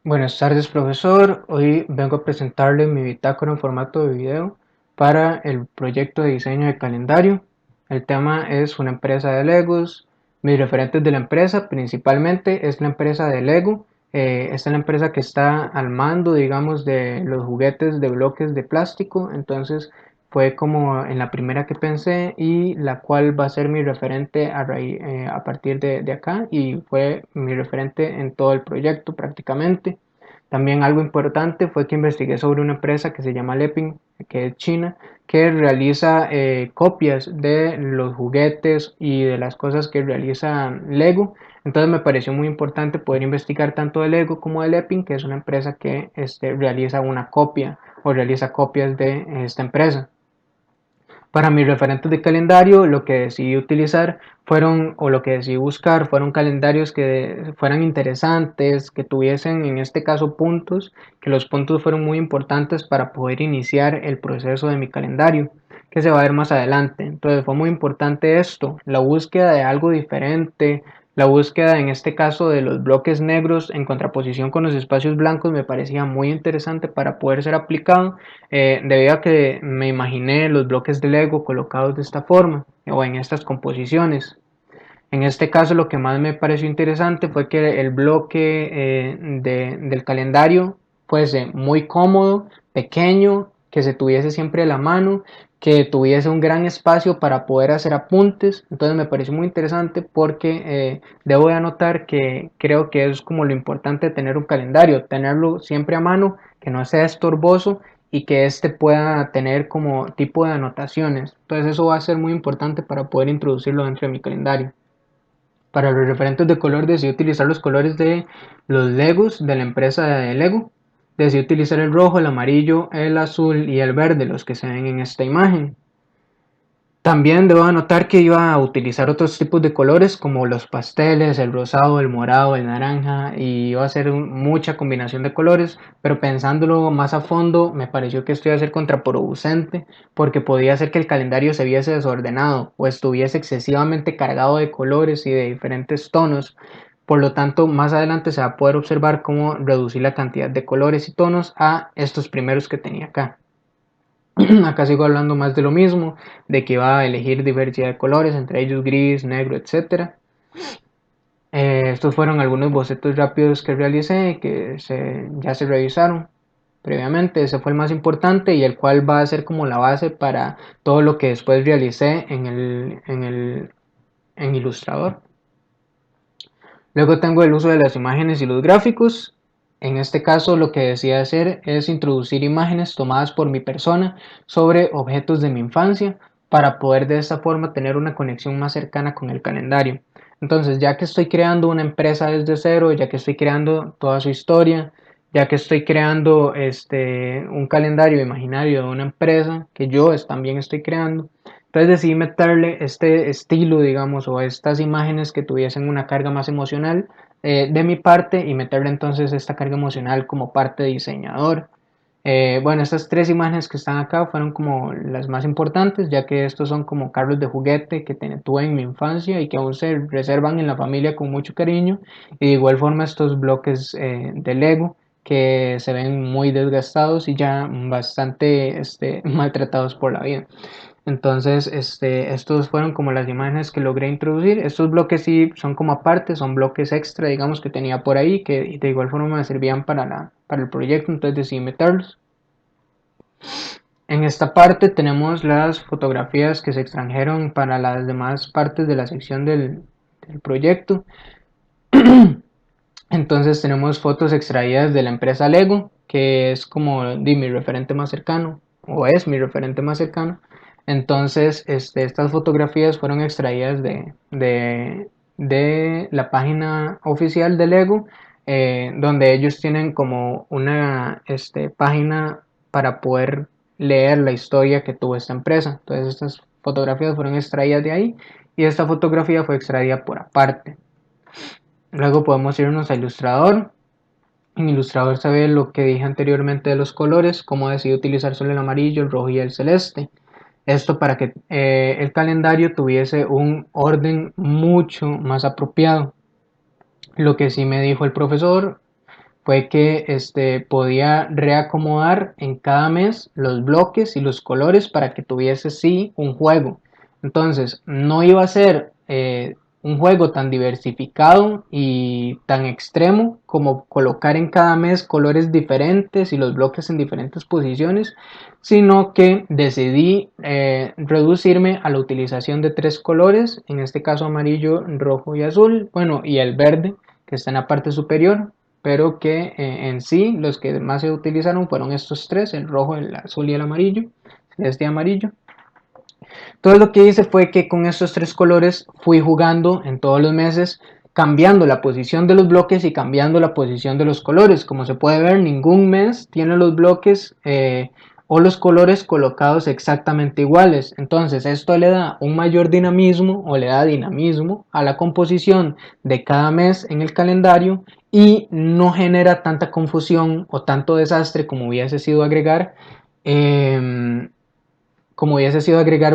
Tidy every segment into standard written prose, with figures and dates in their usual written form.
Buenas tardes, profesor. Hoy vengo a presentarle mi bitácora en formato de video para el proyecto de diseño de calendario. El tema es una empresa de Legos. Mis referentes de la empresa principalmente es la empresa de Lego. Esta es la empresa que está al mando, digamos, de los juguetes de bloques de plástico. Entonces fue como en la primera que pensé y la cual va a ser mi referente a partir de acá y fue mi referente en todo el proyecto prácticamente. También algo importante fue que investigué sobre una empresa que se llama Lepin, que es china, que realiza copias de los juguetes y de las cosas que realiza Lego. Entonces me pareció muy importante poder investigar tanto de Lego como de Lepin, que es una empresa que realiza una copia o realiza copias de esta empresa. Para mis referentes de calendario, lo que decidí utilizar fueron, o lo que decidí buscar, fueron calendarios que fueran interesantes, que tuviesen en este caso puntos, que los puntos fueron muy importantes para poder iniciar el proceso de mi calendario, que se va a ver más adelante. Entonces fue muy importante esto, la búsqueda de algo diferente, la búsqueda en este caso de los bloques negros en contraposición con los espacios blancos me parecía muy interesante para poder ser aplicado debido a que me imaginé los bloques de Lego colocados de esta forma o en estas composiciones. En este caso lo que más me pareció interesante fue que el bloque del calendario fuese muy cómodo, pequeño, que se tuviese siempre a la mano, que tuviese un gran espacio para poder hacer apuntes. Entonces me pareció muy interesante porque debo de anotar que creo que es como lo importante de tener un calendario, tenerlo siempre a mano, que no sea estorboso y que éste pueda tener como tipo de anotaciones. Entonces eso va a ser muy importante para poder introducirlo dentro de mi calendario. Para los referentes de color decidí utilizar los colores de los Legos de la empresa de Lego. Decidí utilizar el rojo, el amarillo, el azul y el verde, los que se ven en esta imagen. También debo anotar que iba a utilizar otros tipos de colores como los pasteles, el rosado, el morado, el naranja y iba a hacer mucha combinación de colores, pero pensándolo más a fondo me pareció que esto iba a ser contraproducente porque podía hacer que el calendario se viese desordenado o estuviese excesivamente cargado de colores y de diferentes tonos. Por lo tanto, más adelante se va a poder observar cómo reducir la cantidad de colores y tonos a estos primeros que tenía acá. Acá sigo hablando más de lo mismo, de que va a elegir diversidad de colores, entre ellos gris, negro, etcétera. Estos fueron algunos bocetos rápidos que realicé, ya se revisaron previamente. Ese fue el más importante y el cual va a ser como la base para todo lo que después realicé en Illustrator. Luego tengo el uso de las imágenes y los gráficos. En este caso lo que decía hacer es introducir imágenes tomadas por mi persona sobre objetos de mi infancia para poder de esta forma tener una conexión más cercana con el calendario. Entonces, ya que estoy creando una empresa desde cero, ya que estoy creando toda su historia, ya que estoy creando un calendario imaginario de una empresa que yo también estoy creando, entonces decidí meterle este estilo, digamos, o estas imágenes que tuviesen una carga más emocional de mi parte y meterle entonces esta carga emocional como parte de diseñador. Bueno, estas tres imágenes que están acá fueron como las más importantes, ya que estos son como carros de juguete que tuve en mi infancia y que aún se reservan en la familia con mucho cariño. Y de igual forma estos bloques de Lego que se ven muy desgastados y ya bastante maltratados por la vida. Entonces, estos fueron como las imágenes que logré introducir. Estos bloques sí son como aparte, son bloques extra, digamos, que tenía por ahí, que de igual forma me servían para el proyecto, entonces decidí meterlos. En esta parte tenemos las fotografías que se extrajeron para las demás partes de la sección del proyecto. Entonces tenemos fotos extraídas de la empresa Lego, que es como mi referente más cercano, o es mi referente más cercano. Entonces, estas fotografías fueron extraídas de la página oficial de Lego, donde ellos tienen como una página para poder leer la historia que tuvo esta empresa. Entonces, estas fotografías fueron extraídas de ahí y esta fotografía fue extraída por aparte. Luego podemos irnos a Illustrator. En Illustrator se ve lo que dije anteriormente de los colores, cómo decidí utilizar solo el amarillo, el rojo y el celeste. Esto para que el calendario tuviese un orden mucho más apropiado. Lo que sí me dijo el profesor fue que podía reacomodar en cada mes los bloques y los colores para que tuviese sí un juego. Entonces no iba a ser un juego tan diversificado y tan extremo como colocar en cada mes colores diferentes y los bloques en diferentes posiciones, sino que decidí reducirme a la utilización de 3 colores, en este caso amarillo, rojo y azul, bueno, y el verde que está en la parte superior, pero que en sí los que más se utilizaron fueron estos tres: el rojo, el azul y el amarillo, celeste y amarillo. Todo lo que hice fue que con estos 3 colores fui jugando en todos los meses, cambiando la posición de los bloques y cambiando la posición de los colores. Como se puede ver, ningún mes tiene los bloques o los colores colocados exactamente iguales. Entonces esto le da un mayor dinamismo o le da dinamismo a la composición de cada mes en el calendario y no genera tanta confusión o tanto desastre como hubiese sido agregar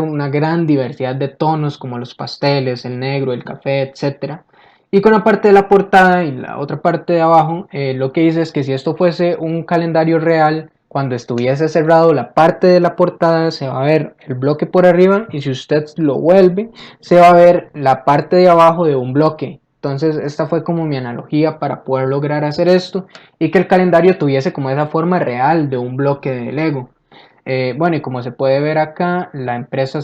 una gran diversidad de tonos como los pasteles, el negro, el café, etc. Y con la parte de la portada y la otra parte de abajo, lo que hice es que si esto fuese un calendario real, cuando estuviese cerrado la parte de la portada se va a ver el bloque por arriba, y si usted lo vuelve se va a ver la parte de abajo de un bloque. Entonces esta fue como mi analogía para poder lograr hacer esto y que el calendario tuviese como esa forma real de un bloque de Lego. Bueno, y como se puede ver acá, la empresa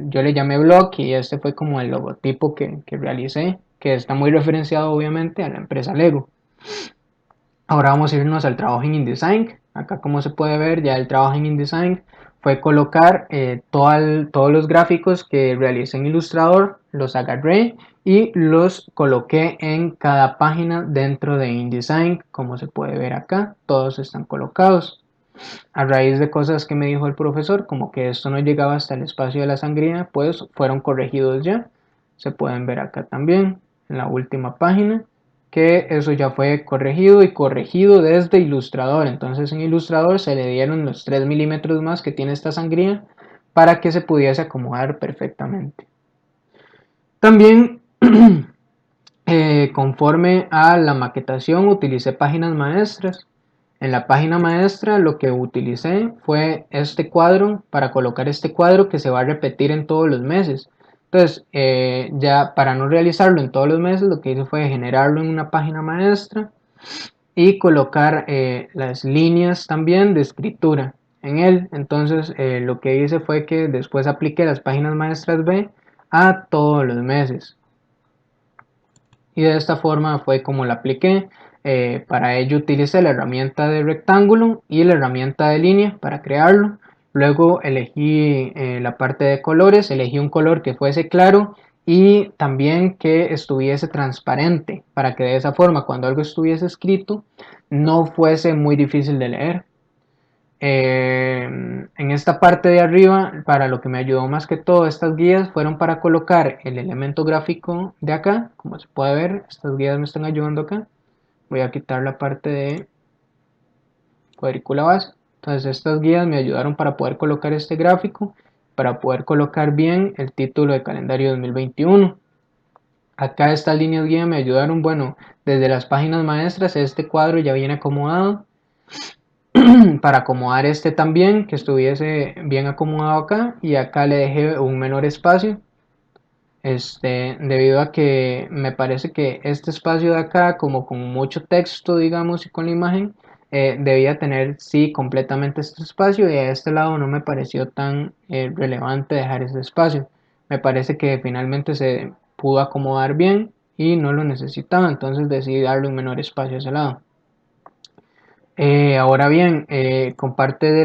yo le llamé Block, y este fue como el logotipo que realicé, que está muy referenciado obviamente a la empresa Lego. Ahora vamos a irnos al trabajo en InDesign. Acá, como se puede ver, ya el trabajo en InDesign fue colocar todos los gráficos que realicé en Illustrator, los agarré y los coloqué en cada página dentro de InDesign. Como se puede ver acá, todos están colocados. A raíz de cosas que me dijo el profesor, como que esto no llegaba hasta el espacio de la sangría, pues fueron corregidos ya. Se pueden ver acá también, en la última página, que eso ya fue corregido y corregido desde Illustrator. Entonces en Illustrator se le dieron los 3 milímetros más que tiene esta sangría para que se pudiese acomodar perfectamente. También conforme a la maquetación utilicé páginas maestras. En la página maestra lo que utilicé fue este cuadro para colocar este cuadro que se va a repetir en todos los meses. Entonces, ya para no realizarlo en todos los meses, lo que hice fue generarlo en una página maestra y colocar las líneas también de escritura en él. Entonces, lo que hice fue que después apliqué las páginas maestras B a todos los meses. Y de esta forma fue como la apliqué. Para ello utilicé la herramienta de rectángulo y la herramienta de línea para crearlo. Luego elegí la parte de colores, elegí un color que fuese claro y también que estuviese transparente, para que de esa forma, cuando algo estuviese escrito, no fuese muy difícil de leer. En esta parte de arriba, para lo que me ayudó más que todo estas guías fueron para colocar el elemento gráfico de acá. Como se puede ver, estas guías me están ayudando acá. Voy a quitar la parte de cuadrícula base. Entonces estas guías me ayudaron para poder colocar este gráfico, para poder colocar bien el título de calendario 2021. Acá estas líneas guía me ayudaron, bueno, desde las páginas maestras este cuadro ya viene acomodado. Para acomodar este también, que estuviese bien acomodado acá, y acá le dejé un menor espacio, debido a que me parece que este espacio de acá, como con mucho texto, digamos, y con la imagen, debía tener sí completamente este espacio, y a este lado no me pareció tan relevante dejar ese espacio. Me parece que finalmente se pudo acomodar bien y no lo necesitaba, entonces decidí darle un menor espacio a ese lado. Ahora bien, con parte de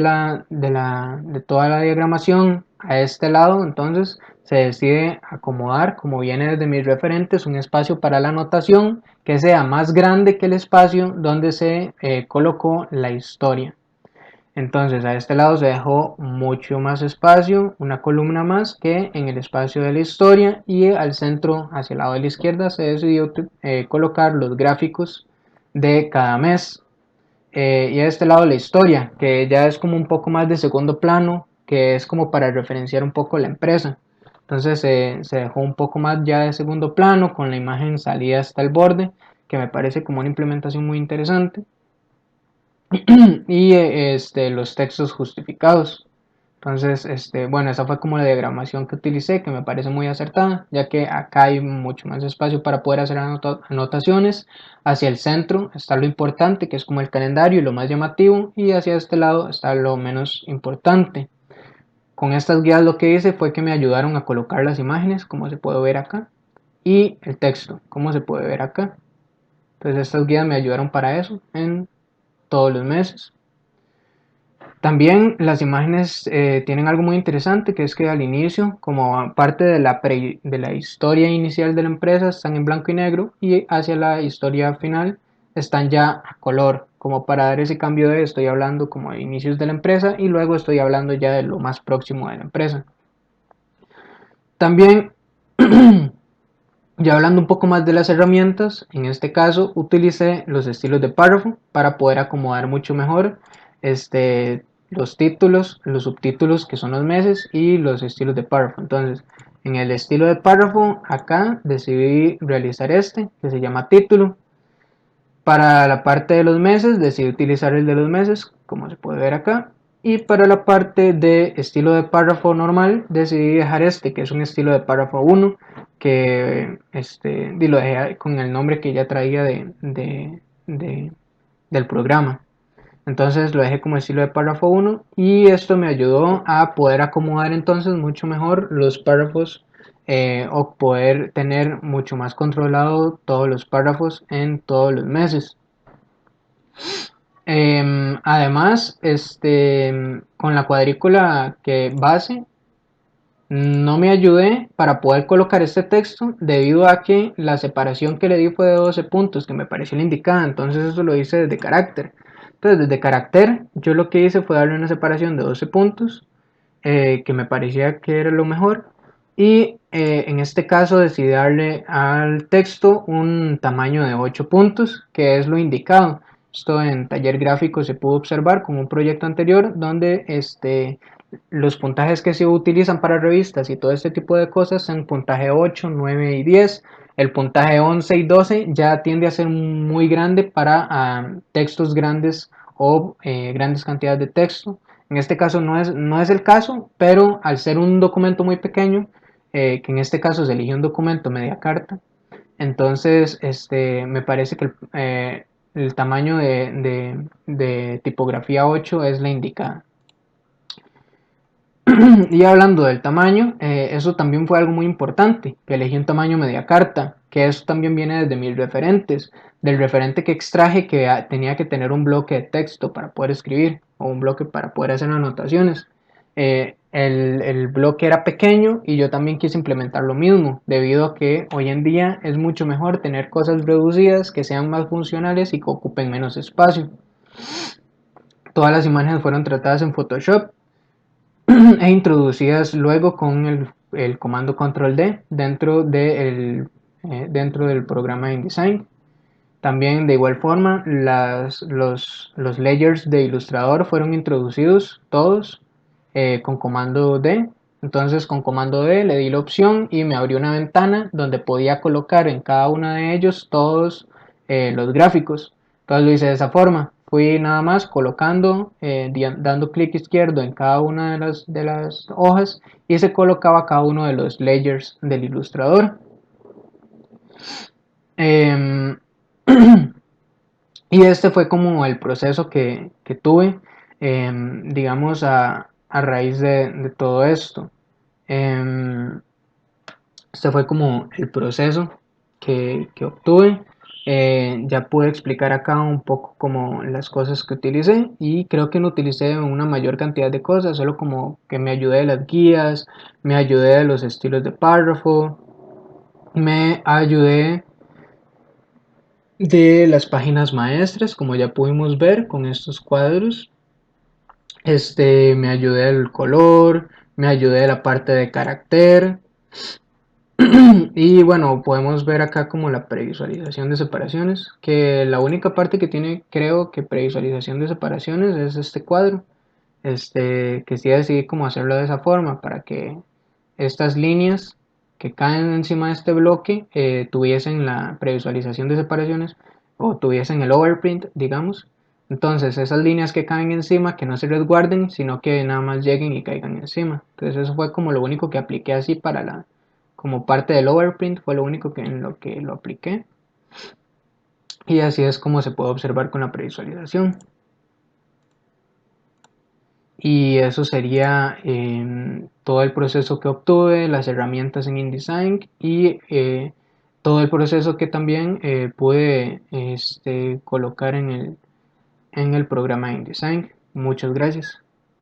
toda la diagramación a este lado, entonces se decide acomodar, como viene desde mis referentes, un espacio para la anotación que sea más grande que el espacio donde se colocó la historia. Entonces a este lado se dejó mucho más espacio, una columna más que en el espacio de la historia, y al centro, hacia el lado de la izquierda, se decidió colocar los gráficos de cada mes. Y a este lado la historia, que ya es como un poco más de segundo plano, que es como para referenciar un poco la empresa. Entonces se dejó un poco más ya de segundo plano, con la imagen salida hasta el borde, que me parece como una implementación muy interesante. y los textos justificados. Entonces, bueno, esa fue como la diagramación que utilicé, que me parece muy acertada, ya que acá hay mucho más espacio para poder hacer anotaciones. Hacia el centro está lo importante, que es como el calendario y lo más llamativo, y hacia este lado está lo menos importante. Con estas guías lo que hice fue que me ayudaron a colocar las imágenes, como se puede ver acá, y el texto, como se puede ver acá. Entonces estas guías me ayudaron para eso en todos los meses. También las imágenes tienen algo muy interesante, que es que al inicio, como parte de la historia inicial de la empresa, están en blanco y negro, y hacia la historia final están ya a color, como para dar ese cambio de estoy hablando como de inicios de la empresa y luego estoy hablando ya de lo más próximo de la empresa. También, ya hablando un poco más de las herramientas, en este caso utilicé los estilos de párrafo para poder acomodar mucho mejor los títulos, los subtítulos que son los meses y los estilos de párrafo. Entonces, en el estilo de párrafo, acá decidí realizar que se llama título. Para la parte de los meses, decidí utilizar el de los meses, como se puede ver acá. Y para la parte de estilo de párrafo normal, decidí dejar que es un estilo de párrafo 1, que lo dejé con el nombre que ya traía del programa. Entonces lo dejé como estilo de párrafo 1 y esto me ayudó a poder acomodar entonces mucho mejor los párrafos, o poder tener mucho más controlado todos los párrafos en todos los meses. Además, con la cuadrícula que base, no me ayudé para poder colocar este texto debido a que la separación que le di fue de 12 puntos, que me pareció la indicada. Entonces eso lo hice desde carácter. Entonces desde carácter yo lo que hice fue darle una separación de 12 puntos, que me parecía que era lo mejor. Y en este caso decidí darle al texto un tamaño de 8 puntos, que es lo indicado. Esto en taller gráfico se pudo observar con un proyecto anterior donde los puntajes que se utilizan para revistas y todo este tipo de cosas son puntaje 8, 9 y 10. El puntaje 11 y 12 ya tiende a ser muy grande para textos grandes o grandes cantidades de texto. En este caso no es el caso, pero al ser un documento muy pequeño, que en este caso se eligió un documento media carta, entonces me parece que el tamaño de tipografía 8 es la indicada. Y hablando del tamaño, eso también fue algo muy importante, que elegí un tamaño media carta, que eso también viene desde mis referentes, del referente que extraje que tenía que tener un bloque de texto para poder escribir, o un bloque para poder hacer anotaciones. El bloque era pequeño y yo también quise implementar lo mismo, debido a que hoy en día es mucho mejor tener cosas reducidas que sean más funcionales y que ocupen menos espacio. Todas las imágenes fueron tratadas en Photoshop e introducidas luego con el comando control D dentro del programa InDesign. También de igual forma los layers de Illustrator fueron introducidos todos, con comando D. Entonces con comando D le di la opción y me abrió una ventana donde podía colocar en cada uno de ellos todos los gráficos. Entonces lo hice de esa forma. Fui nada más colocando, dando clic izquierdo en cada una de las hojas y se colocaba cada uno de los layers del ilustrador. Em, y este fue como el proceso que tuve, digamos, a raíz de todo esto. Em, este fue como el proceso que obtuve. Ya pude explicar acá un poco como las cosas que utilicé y creo que no utilicé una mayor cantidad de cosas, solo como que me ayudé de las guías, me ayudé de los estilos de párrafo, me ayudé de las páginas maestras, como ya pudimos ver con estos cuadros. Me ayudé del color, me ayudé de la parte de carácter. Y bueno, podemos ver acá como la previsualización de separaciones, que la única parte que tiene, creo que previsualización de separaciones es este cuadro, que sí decidí como hacerlo de esa forma para que estas líneas que caen encima de este bloque tuviesen la previsualización de separaciones o tuviesen el overprint, digamos, Entonces esas líneas que caen encima, que no se resguarden, sino que nada más lleguen y caigan encima. Entonces eso fue como lo único que apliqué así para como parte del overprint, fue lo único en lo que lo apliqué. Y así es como se puede observar con la previsualización. Y eso sería todo el proceso que obtuve, las herramientas en InDesign y todo el proceso que también pude colocar en el programa InDesign. Muchas gracias.